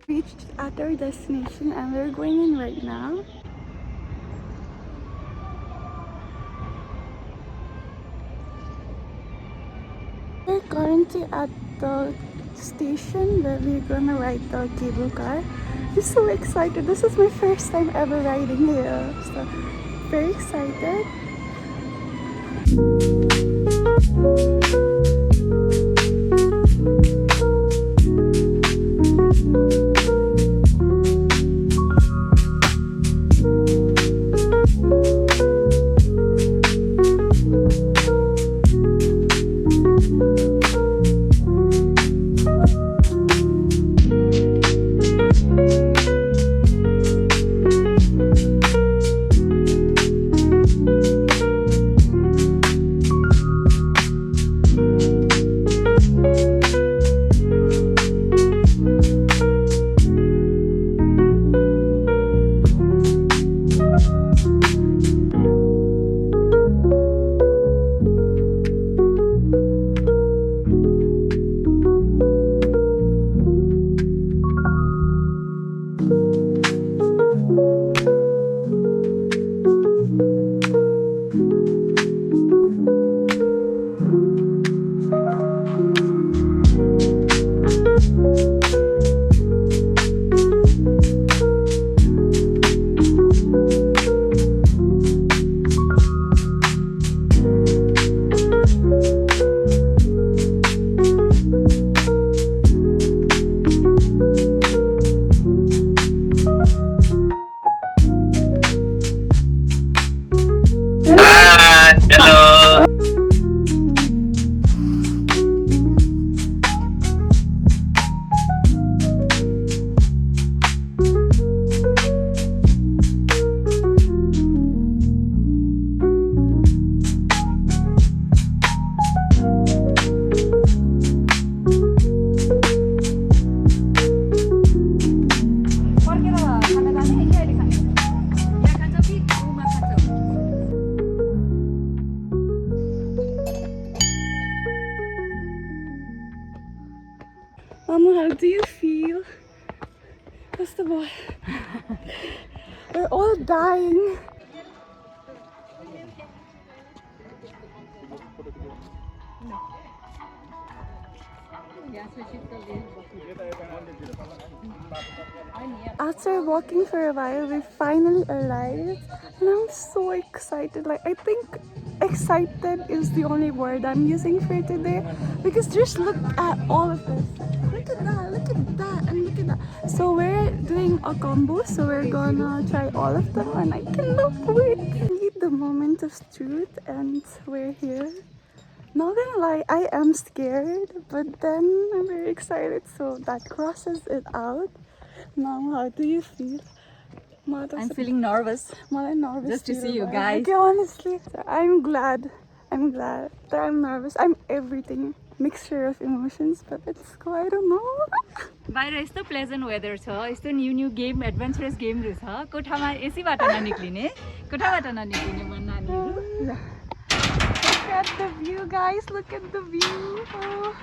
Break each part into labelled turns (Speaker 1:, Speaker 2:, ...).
Speaker 1: Reached at our destination and we're going in right now. We're currently at the station where we're gonna ride the cable car. I'm so excited. This is my first time ever riding here. So very excited. Mama, how do you feel? First of all, we're all dying. After walking for a while, we finally arrived and I'm so excited. Like, I think excited is the only word I'm using for today, because just look at all of this. Look at that, and look at that. So we're doing a combo, so we're gonna try all of them and I cannot wait. Need the moment of truth and we're here. Not gonna lie, I am scared, but then I'm very excited, so that crosses it out. Mom, how do you feel?
Speaker 2: I'm feeling nervous.
Speaker 1: Nervous
Speaker 2: just to see you guys.
Speaker 1: Okay, honestly, I'm glad that I'm nervous. I'm everything, mixture of emotions, but it's cool. I don't know.
Speaker 2: बाहिर यस्तो pleasant weather छ, यस्तो new game adventurous game रहेछ। कोठामा एसीबाट ननिक्लिने, कोठाबाट ननिक्लिने मन नानीहरु।
Speaker 1: Look at the view, guys. Look at the view. Oh.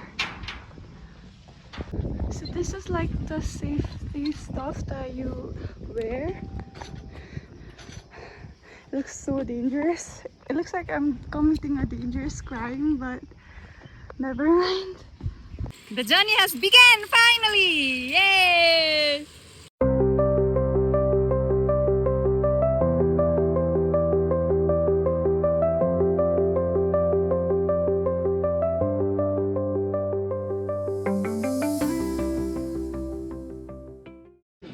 Speaker 1: So this is like the safety stuff that you wear. It looks so dangerous. It looks like I'm committing a dangerous crime, but never mind.
Speaker 2: The journey has begun finally. Yay!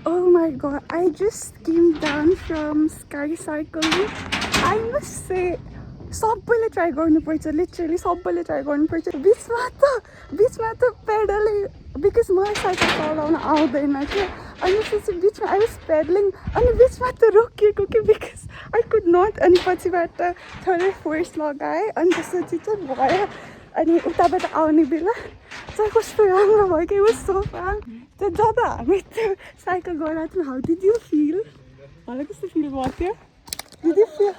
Speaker 1: Oh my god, I just came down from sky cycling. I must say, सबैले try गर्नुपर्छ literally सबैले try गर्नुपर्छ बिचमा त पेडलै because मलाई cycle चलाउन आउँदैन कि अनि त्यसपछि बिचमा आई वाज पेडलिङ अनि बिचमा त रोकिएको कि बिकज आई कुड नट अनि पछिबाट थोरै फोर्स लगाएँ अनि त्यसपछि चाहिँ भयो अनि उताबाट आउने बेला चाहिँ कस्तो राम्रो भयो कि वाज सो फान त्यो जब हामी त्यो साइकल गरेर थियौँ हाउ डिड यु फिल मलाई कस्तो फिल भएको थियो did you feel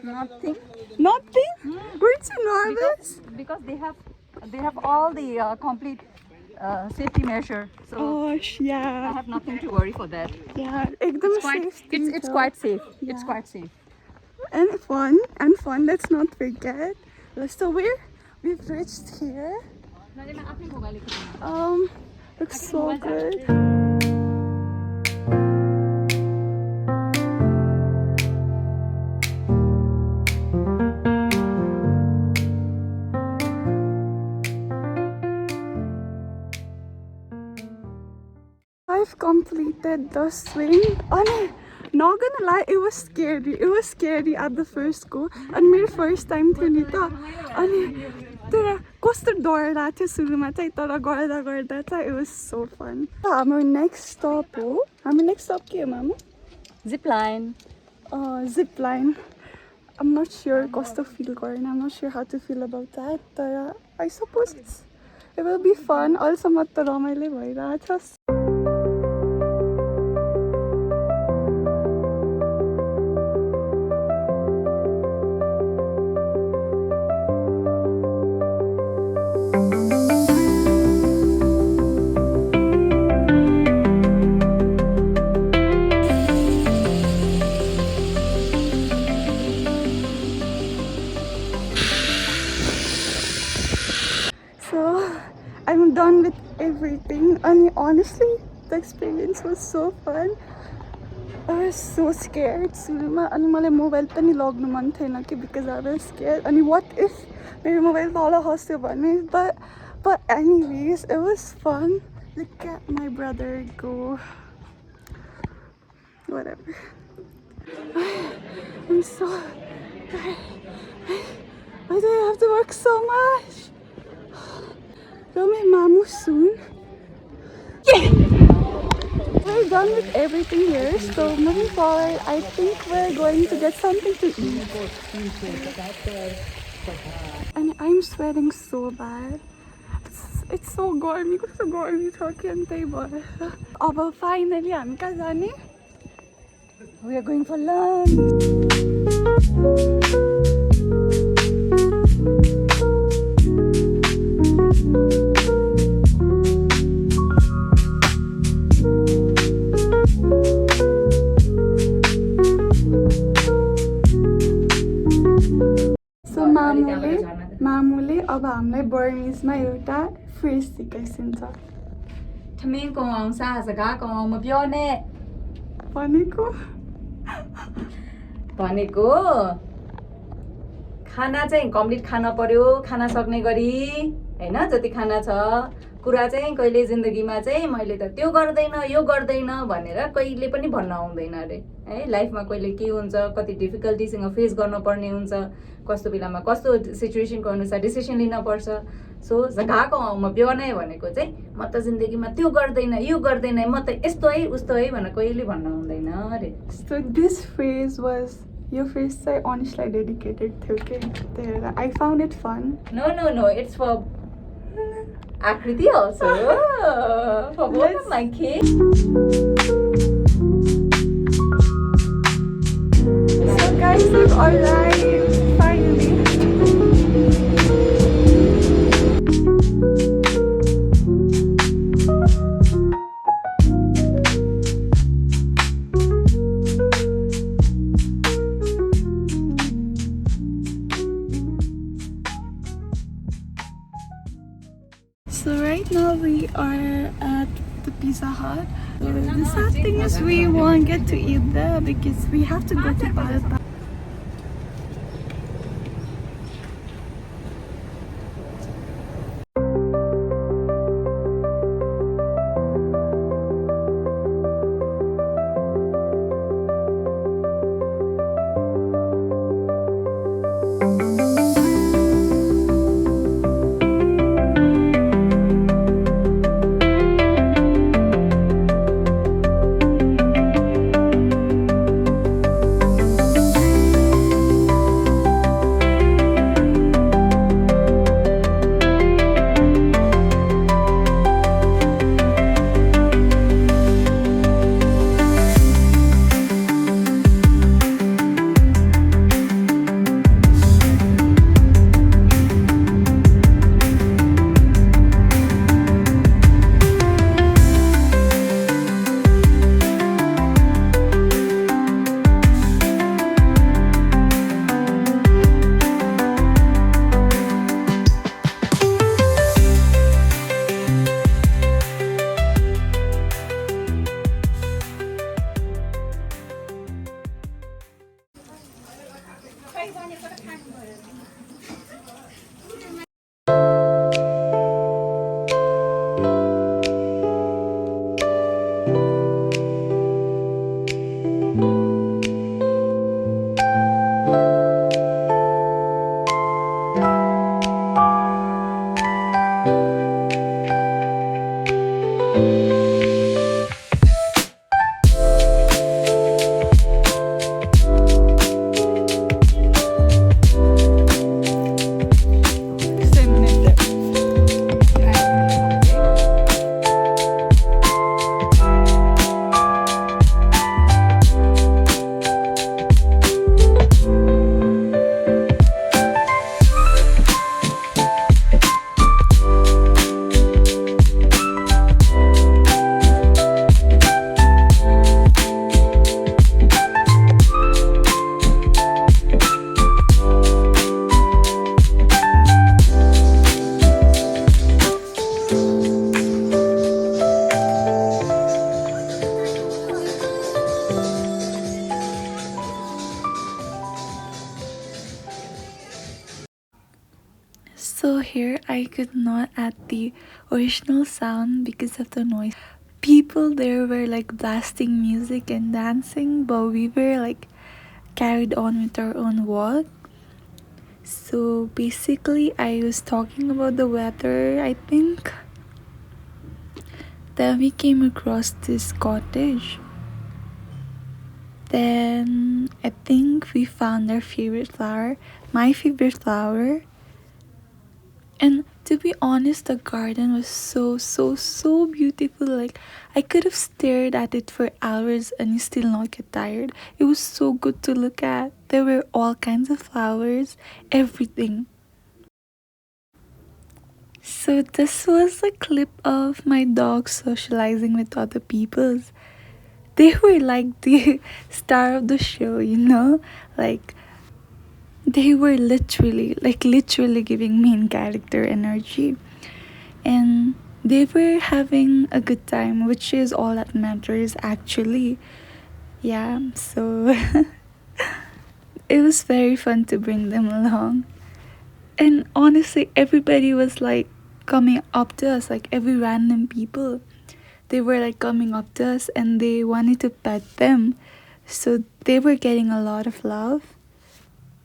Speaker 2: Nothing.
Speaker 1: Nothing? Weren't you nervous?
Speaker 2: Because they have all the complete safety measure. So
Speaker 1: Gosh, yeah.
Speaker 2: I have nothing to worry for that.
Speaker 1: Yeah, ekdam safe.
Speaker 2: It's quite safe.
Speaker 1: Yeah.
Speaker 2: It's quite safe.
Speaker 1: And fun. Let's not forget. So we've reached here. Looks so good. I've completed the swing. Not gonna lie, it was scary. It was scary at the first go. And my first time थियो नि त अनि तर कस्तो डर लाग्थ्यो सुरुमा चाहिँ तर गर्दा चाहिँ it was so fun. हाम्रो next stop हो. हाम्रो next stop के हो मामु?
Speaker 2: Zip line.
Speaker 1: Zip line. I'm not sure कस्तो feel गर्न. I'm not sure how to feel about that. तर I suppose it will be fun. Also म त रमाइलो भइरहेको छ. I'm done with everything and honestly the experience was so fun. I was so scared सुरुमा अनि मलाई मोबाइल पनि लग्नु मन थिएन कि because I was scared अनि what if मेरो मोबाइल तल खस्यो भने but anyways it was fun. Look at my brother go. Whatever. I'm so tired. Why do I have to work so much? Mamu soon. Yeah! We're done with everything here, so moving forward, I think we're going to get something to eat. And I'm sweating so bad. It's so gormy, talking table. But finally, I'm kazani. We are going for lunch. मामुले अब हामीलाई बर्मिजमा एउटा phrase सिकाइसिन्छ
Speaker 2: ठमेन को आउँछ आजगा को आउम ब्योने भनेको खाना चाहिँ complete Khan पर्यो खाना सक्ने गरी हैन जति खाना छ कुरा चाहिँ कहिले जिन्दगीमा चाहिँ मैले त त्यो गर्दैन यो गर्दैन भनेर कहिले पनि भन्न आउँदैन रे है लाइफमा कहिले के हुन्छ कति डिफिकल्टीसँग फेस गर्न पर्ने हुन्छ कस्तो बेलामा कस्तो सिचुएसनको अनुसार डिसिजन लिन पर्छ सो जगाको आउमा ब्योनै भनेको चाहिँ म त जिन्दगीमा त्यो गर्दैन यो गर्दैन म त यस्तो है उस्तो है भनेर कहिले भन्न आउँदैन रे
Speaker 1: सो दिस फ्रेज वाज यो फ्रेज चाहिँ अनिशलाई डेडिकेटेड थियो के त्यही I found it fun
Speaker 2: no it's for Akriti also for both of my kids.
Speaker 1: So guys, we've arrived finally. So right now we are at the Pizza Hut. The sad thing is we won't get to eat there because we have to go to Palpa. here I could not add the original sound because of the noise. People there were like blasting music and dancing, but we were like carried on with our own walk. So basically, I was talking about the weather, I think. Then we came across this cottage. Then I think we found our favorite flower, my favorite flower. And to be honest, the garden was so beautiful. Like, I could have stared at it for hours and still not get tired. It was so good to look at. There were all kinds of flowers, everything. So this was a clip of my dog socializing with other people. They were like the star of the show, you know? Like, they were literally giving main character energy. And they were having a good time, which is all that matters actually. Yeah, so it was very fun to bring them along. And honestly, everybody was like coming up to us, like every random people. They were like coming up to us and they wanted to pet them. So they were getting a lot of love.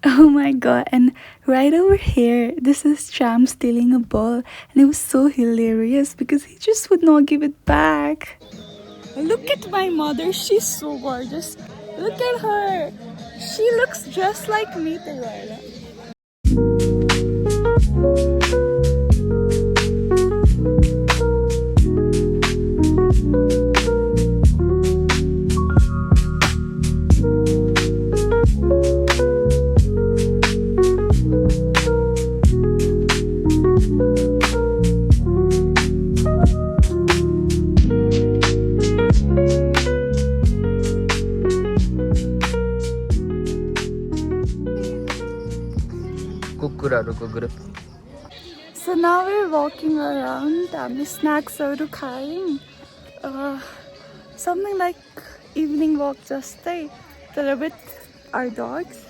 Speaker 1: Oh my god, and right over here, this is Cham stealing a ball, and it was so hilarious because he just would not give it back. Look at my mother, she's so gorgeous. Look at her. She looks just like me, Taylor.
Speaker 3: कुकुरहरूको group
Speaker 1: So now we're walking around. Snacks are खायौँ. Something like evening walk जस्तै तर with our dogs.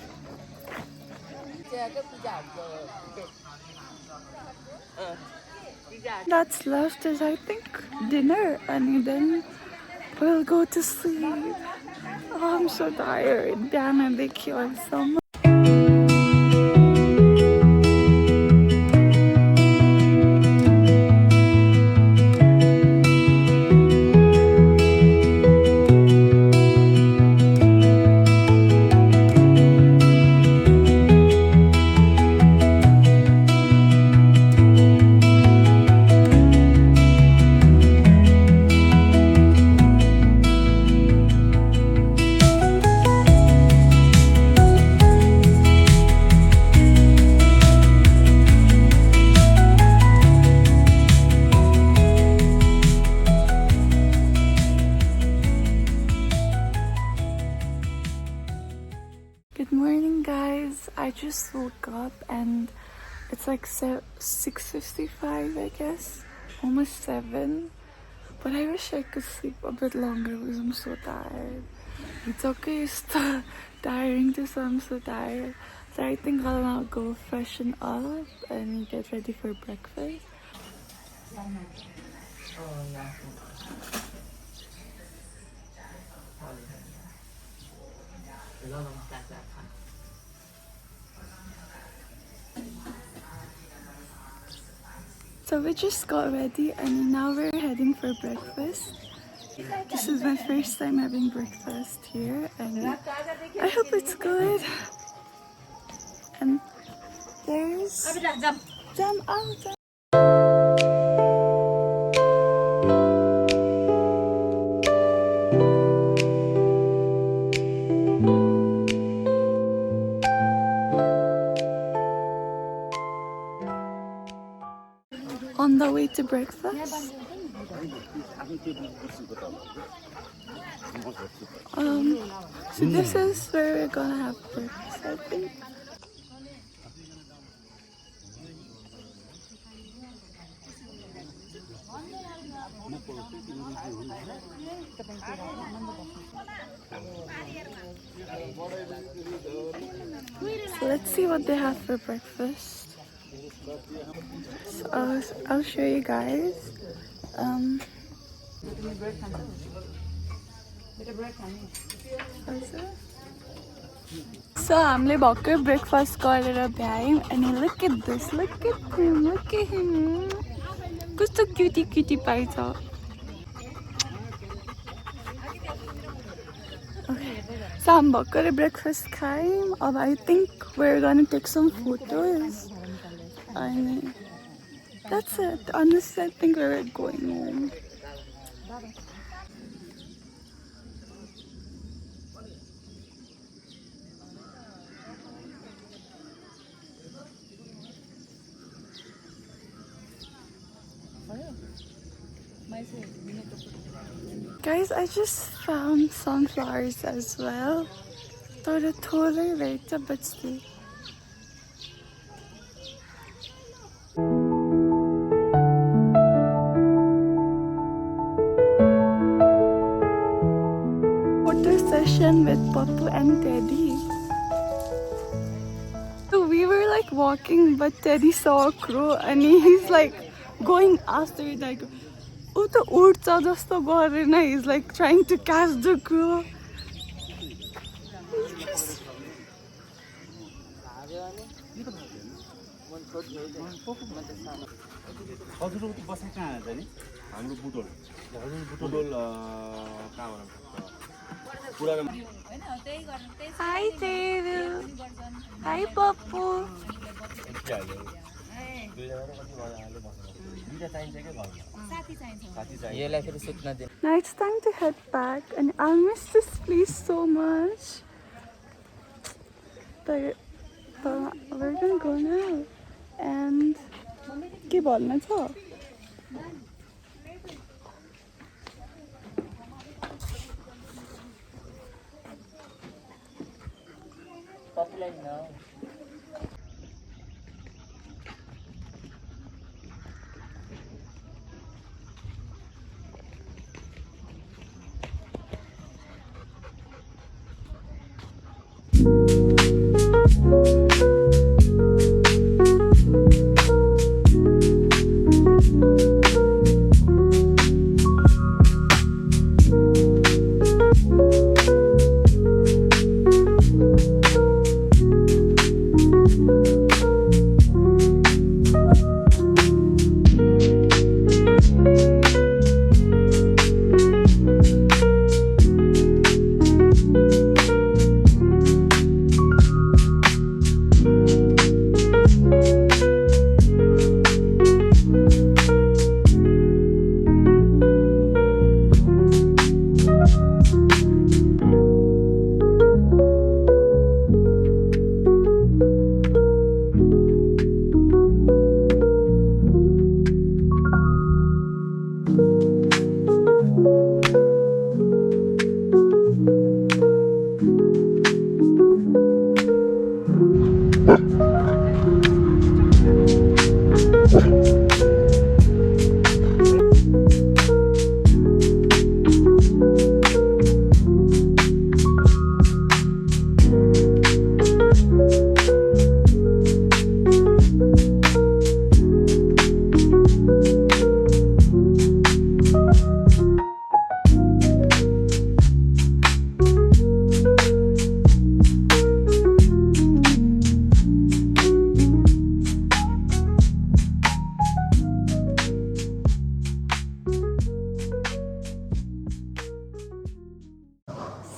Speaker 1: That's left is I think dinner and then we'll go to sleep. Oh, I'm so tired. Damn it, they killed someone. Good morning, guys. I just woke up and it's like 6:55, I guess, almost 7. But I wish I could sleep a bit longer because I'm so tired. It's okay, it's tiring too, so I'm so tired. So I think I'll now go freshen up and get ready for breakfast. So we just got ready and now we're heading for breakfast. This is my first time having breakfast here and I hope it's good. And there's jam out. On the way to breakfast. So this is where we're gonna have breakfast, I think. So let's see what they have for breakfast. So I'll show you guys. So हामीले भर्खर breakfast गरेर भ्यायौँ अनि look at this, look at him. कस्तो cutie cutie पाइछ. So हामी भर्खरै breakfast खायौँ. अब I think we're gonna take some photos. And that's it. Honestly, I think we're going home. Guys, I just found sunflowers as well. Thought it totally right, but still. Photo session with Papu and Teddy. So we were like walking, but Teddy saw a crow and he's like going after it like, oh, the urcha jasto garena. He's like trying to catch the crow. Hi Teddy. Hi Papu. Now it's time to head back and I'll miss this place so much. But we're gonna go now. And के भन्नु छ?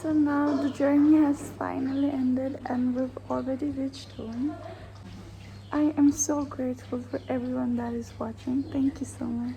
Speaker 1: So now the journey has finally ended and we've already reached home. I am so grateful for everyone that is watching. Thank you so much.